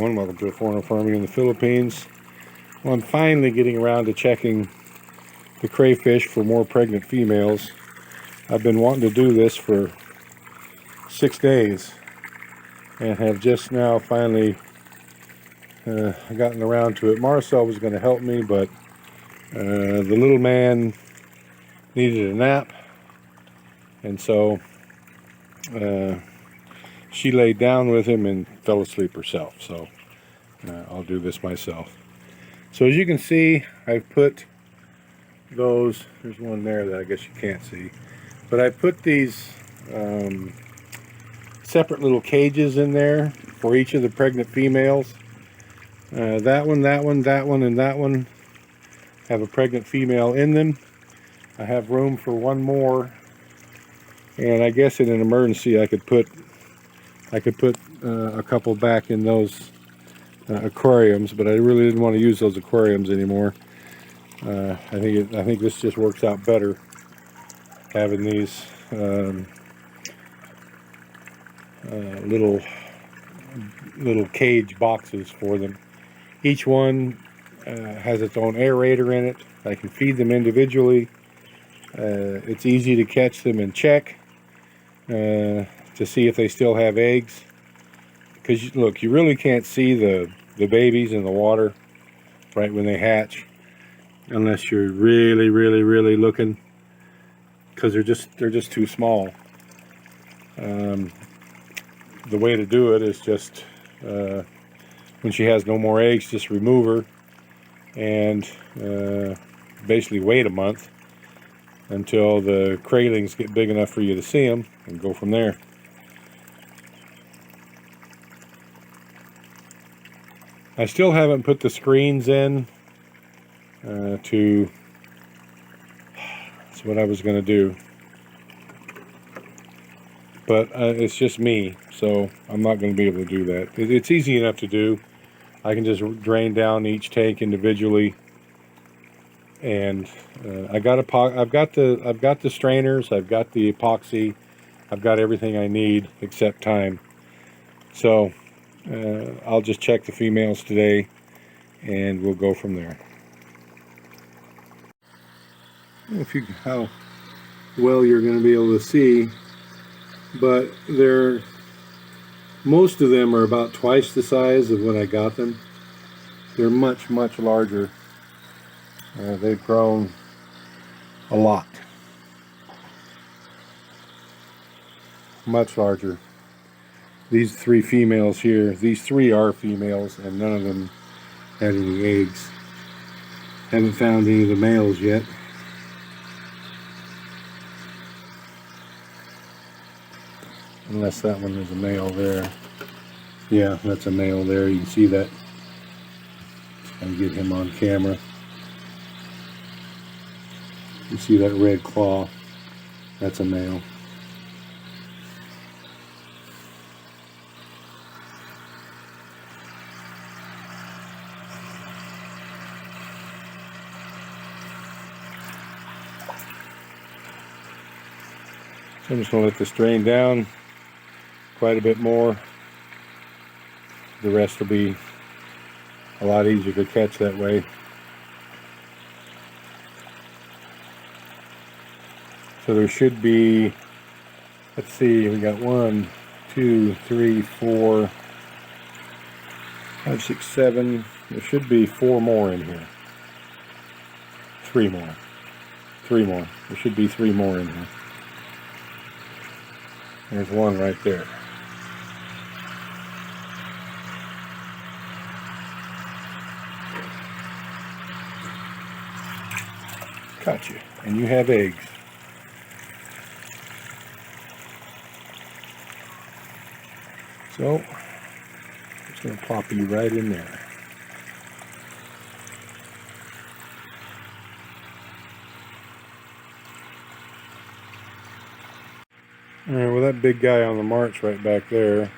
everyone, welcome to a Foreigner Farming in the Philippines. Well, I'm finally getting around to checking the crayfish for more pregnant females. I've been wanting to do this for 6 days and have just now finally gotten around to it. Marcel was going to help me, but the little man needed a nap, and so she laid down with him and fell asleep herself. So I'll do this myself. So as you can see, I've put those, there's one there that I guess you can't see, but I put these separate little cages in there for each of the pregnant females. That one, that one, that one, and that one have a pregnant female in them. I have room for one more, and I guess in an emergency I could put a couple back in those aquariums, but I really didn't want to use those aquariums anymore. I think this just works out better, having these little cage boxes for them. Each one has its own aerator in it. I can feed them individually. It's easy to catch them and check to see if they still have eggs. Because look, you really can't see the babies in the water right when they hatch, unless you're really looking, because they're just too small. The way to do it is just when she has no more eggs, just remove her and basically wait a month until the craylings get big enough for you to see them, and go from there. I still haven't put the screens in that's what I was going to do, but it's just me, so I'm not going to be able to do that. It's easy enough to do. I can just drain down each tank individually, and I've got the strainers, I've got the epoxy, I've got everything I need except time. So I'll just check the females today, and we'll go from there. How well you're going to be able to see, but most of them are about twice the size of when I got them. They're much larger. They've grown a lot. Much larger. These 3 females here, these 3 are females, and none of them had any eggs. Haven't found any of the males yet. Unless that one is a male there. Yeah, that's a male there. You can see that. I'll get him on camera. You see that red claw? That's a male. So I'm just going to let this drain down quite a bit more. The rest will be a lot easier to catch that way. So there should be, let's see, we got 1, 2, 3, 4, 5, 6, 7. There should be 4 more in here. 3 more. 3 more. There should be 3 more in here. There's one right there. Got you. And you have eggs. So, I'm just going to plop you right in there. Alright, well, that big guy on the march right back there,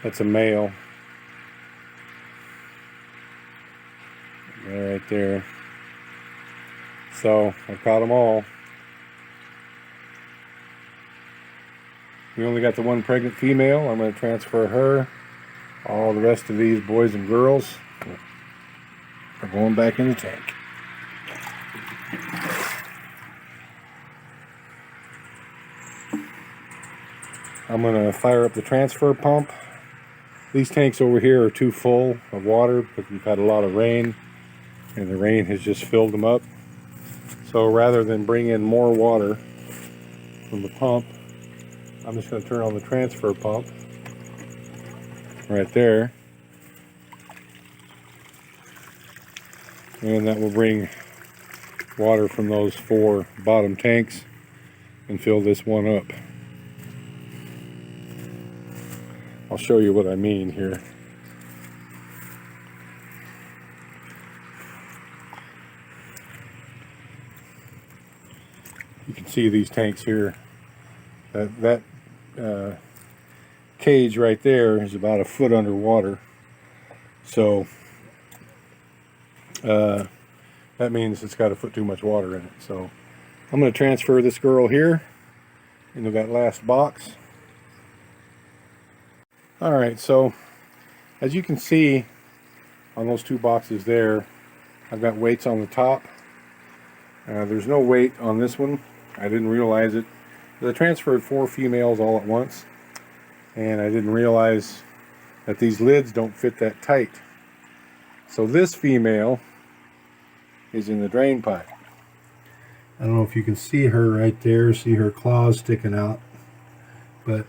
that's a male. Right there. So, I caught them all. We only got the one pregnant female. I'm going to transfer her All the rest of these boys and girls are going back in the tank. I'm going to fire up the transfer pump. These tanks over here are too full of water because we've had a lot of rain, and the rain has just filled them up. So rather than bring in more water from the pump, I'm just going to turn on the transfer pump right there, and that will bring water from those 4 bottom tanks and fill this one up. I'll show you what I mean here. You can see these tanks here. That cage right there is about a foot underwater. So that means it's got a foot too much water in it. So I'm going to transfer this girl here into that last box. Alright, so as you can see on those 2 boxes there, I've got weights on the top. There's no weight on this one. I didn't realize it. I transferred 4 females all at once, and I didn't realize that these lids don't fit that tight. So this female is in the drain pipe. I don't know if you can see her right there, see her claws sticking out, but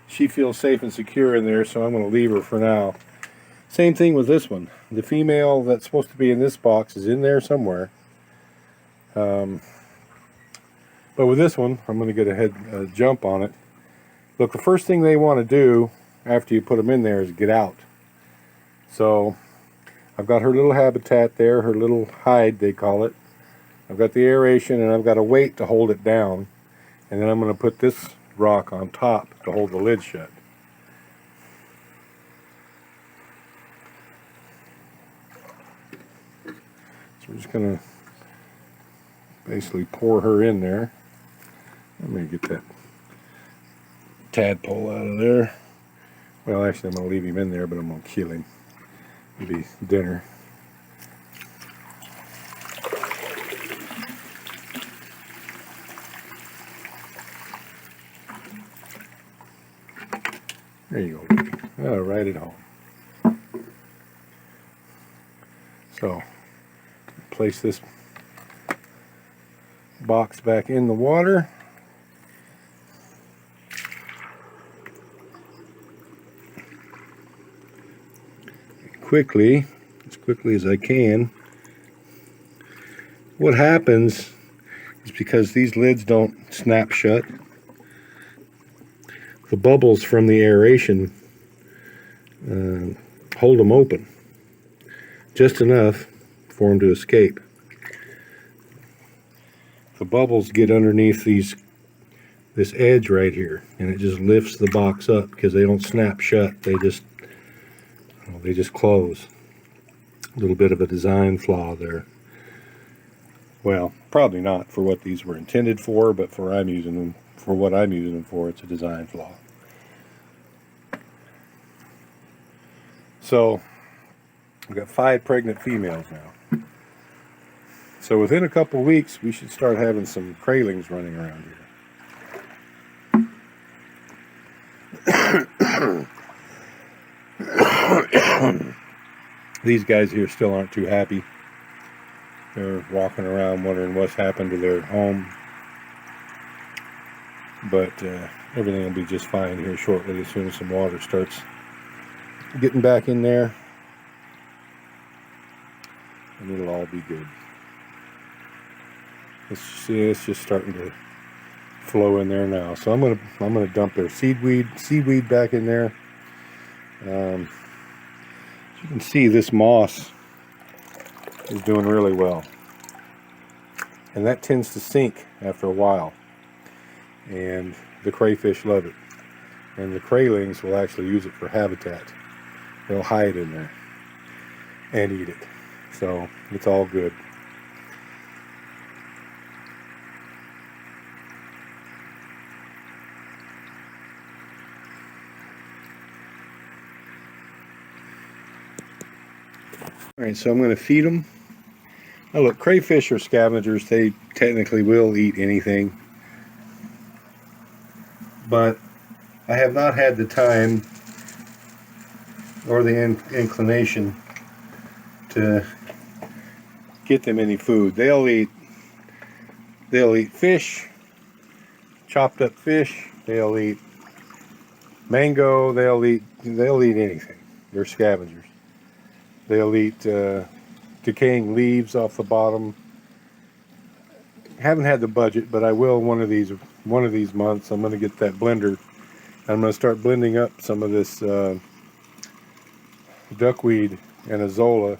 she feels safe and secure in there, so I'm going to leave her for now. Same thing with this one. The female that's supposed to be in this box is in there somewhere. But with this one, I'm going to get a jump on it. Look, the first thing they want to do after you put them in there is get out. So I've got her little habitat there, her little hide they call it. I've got the aeration, and I've got a weight to hold it down. And then I'm going to put this rock on top to hold the lid shut. So we're just going to basically pour her in there. Let me get that tadpole out of there. Well, actually I'm going to leave him in there, but I'm going to kill him. It'll be dinner. There you go. Oh, right at home. So, place this box back in the water. As quickly as I can. What happens is because these lids don't snap shut, the bubbles from the aeration hold them open just enough for them to escape. The bubbles get underneath this edge right here, and it just lifts the box up because they don't snap shut. They just close. A little bit of a design flaw there. Well, probably not for what these were intended for, but for what I'm using them for, it's a design flaw. So I've got 5 pregnant females now. So within a couple of weeks, we should start having some craylings running around here. These guys here still aren't too happy. They're walking around wondering what's happened to their home. But everything will be just fine here shortly as soon as some water starts getting back in there. And it'll all be good. It's just starting to flow in there now. So I'm gonna dump their seaweed back in there. As you can see, this moss is doing really well, and that tends to sink after a while, and the crayfish love it, and the craylings will actually use it for habitat. They'll hide in there and eat it, so it's all good. Alright, so I'm going to feed them. Now look, crayfish are scavengers. They technically will eat anything. But I have not had the time or the inclination to get them any food. They'll eat fish, chopped up fish. They'll eat mango. They'll eat anything. They're scavengers. They'll eat decaying leaves off the bottom. Haven't had the budget, but I will one of these months. I'm going to get that blender. I'm going to start blending up some of this duckweed and azolla,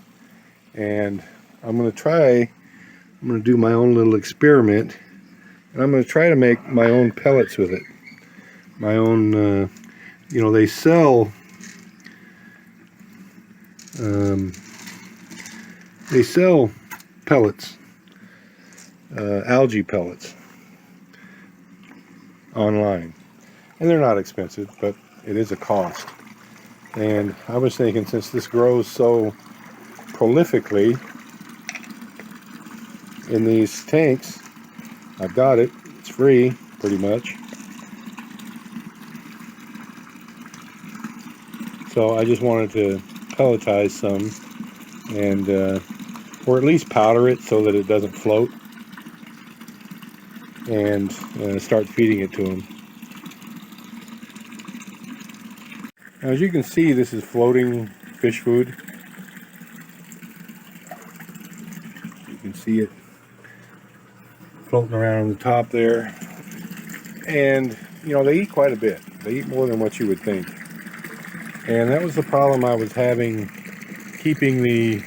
and I'm going to do my own little experiment, and I'm going to try to make my own pellets with it. My own, you know, they sell pellets, algae pellets online, and they're not expensive, but it is a cost. And I was thinking, since this grows so prolifically in these tanks, I've got it, it's free pretty much, so I just wanted to pelletize some, and or at least powder it so that it doesn't float, and start feeding it to them. Now, as you can see, this is floating fish food. You can see it floating around on the top there. And, you know, they eat quite a bit. They eat more than what you would think. And that was the problem I was having, keeping the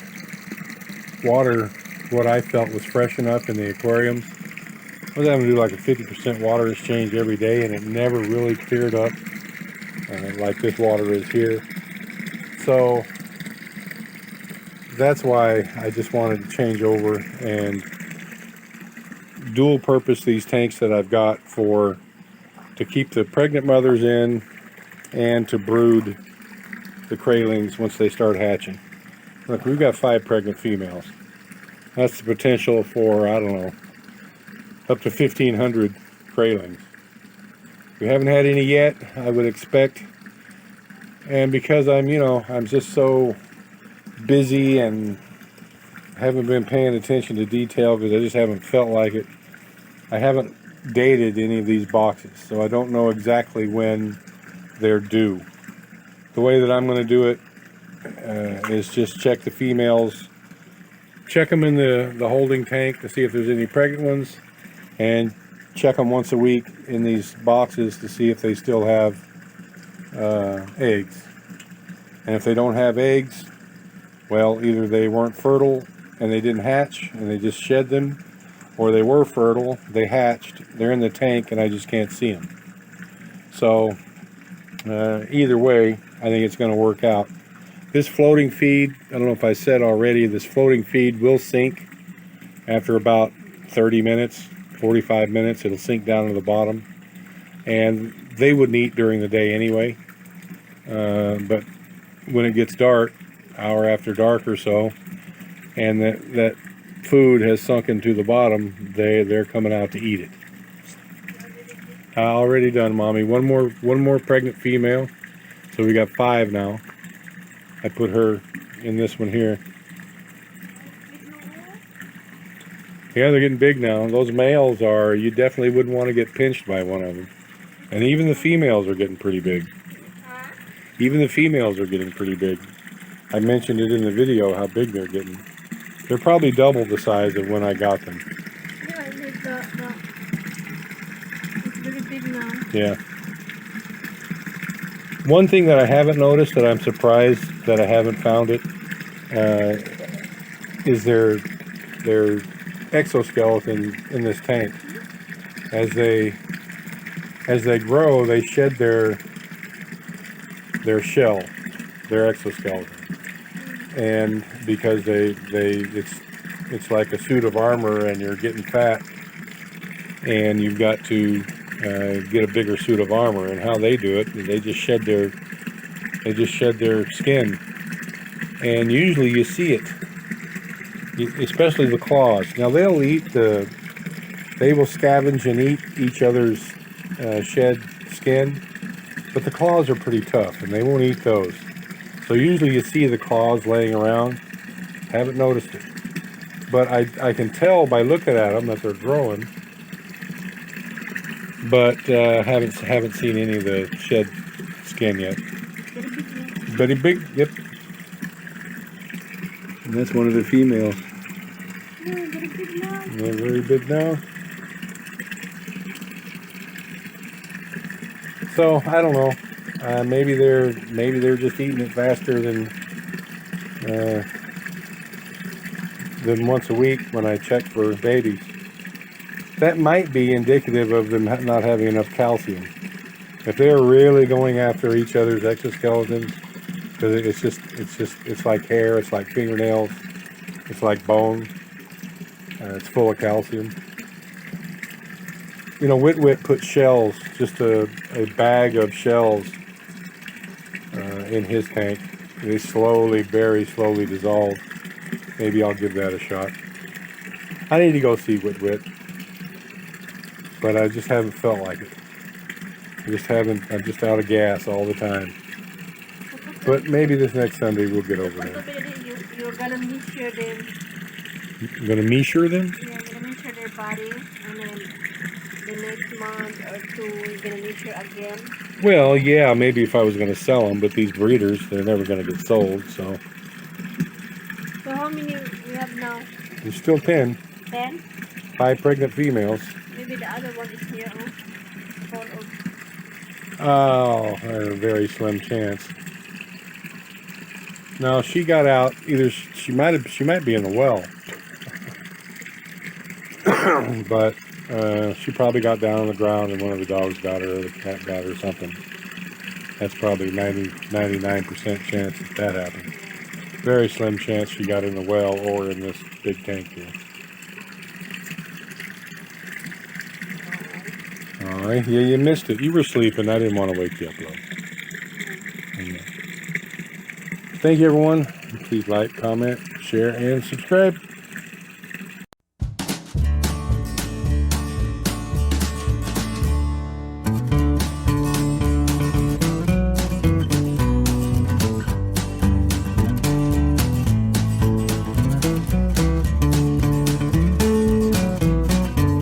water what I felt was fresh enough in the aquariums. I was having to do like a 50% water exchange every day, and it never really cleared up like this water is here. So that's why I just wanted to change over and dual purpose these tanks that I've got to keep the pregnant mothers in and to brood the craylings once they start hatching. Look, we've got 5 pregnant females. That's the potential for, I don't know, up to 1,500 craylings. We haven't had any yet, I would expect. And because I'm just so busy and haven't been paying attention to detail because I just haven't felt like it, I haven't dated any of these boxes, so I don't know exactly when they're due. The way that I'm going to do it is just check the females, check them in the holding tank to see if there's any pregnant ones, and check them once a week in these boxes to see if they still have eggs. And if they don't have eggs, well, either they weren't fertile and they didn't hatch and they just shed them, or they were fertile, they hatched, they're in the tank, and I just can't see them. So either way, I think it's going to work out. This floating feed, I don't know if I said already, this floating feed will sink after about 30 minutes, 45 minutes. It'll sink down to the bottom, and they wouldn't eat during the day anyway. But when it gets dark, hour after dark or so, and that food has sunken to the bottom, they're coming out to eat it. Already done, Mommy. One more pregnant female, so we got 5 now. I put her in this one here. Yeah, they're getting big now. Those males you definitely wouldn't want to get pinched by one of them. And even the females are getting pretty big. Even the females are getting pretty big. I mentioned it in the video how big they're getting. They're probably double the size of when I got them. Yeah, it's very big now. Yeah. One thing that I haven't noticed, that I'm surprised that I haven't found it, is their exoskeleton in this tank. As they grow, they shed their shell, their exoskeleton, and because it's like a suit of armor, and you're getting fat, and you've got to get a bigger suit of armor. And how they do it, they just shed their skin, and usually you see it, especially the claws. Now they will scavenge and eat each other's shed skin, but the claws are pretty tough and they won't eat those. So usually you see the claws laying around. Haven't noticed it, but I can tell by looking at them that they're growing, but haven't seen any of the shed skin yet. Very big, yep. And that's one of the females. Yeah, very big now. They're very big now. So I don't know. Maybe they're just eating it faster than once a week when I check for babies. That might be indicative of them not having enough calcium. If they're really going after each other's exoskeletons, because it's like hair, it's like fingernails, it's like bone. It's full of calcium. You know, Wit put shells, just a bag of shells in his tank. They very slowly dissolve. Maybe I'll give that a shot. I need to go see Wit, but I just haven't felt like it. I'm just out of gas all the time. But maybe this next Sunday we'll get over there. You're gonna measure them. You're gonna measure them? Yeah, you're gonna measure their body, and then the next month or two, you're gonna measure again. Well, yeah, maybe if I was gonna sell them, but these breeders, they're never gonna get sold, so. So how many we have now? There's still 10. 10? 5 pregnant females. Maybe the other one is here. Oh, a very slim chance. No, she got out. Either she might be in the well, but she probably got down on the ground and one of the dogs got her, or the cat got her, or something. That's probably 99% chance that happened. Very slim chance she got in the well or in this big tank here. All right, yeah, you missed it. You were sleeping. I didn't want to wake you up, love. Thank you, everyone. Please like, comment, share, and subscribe.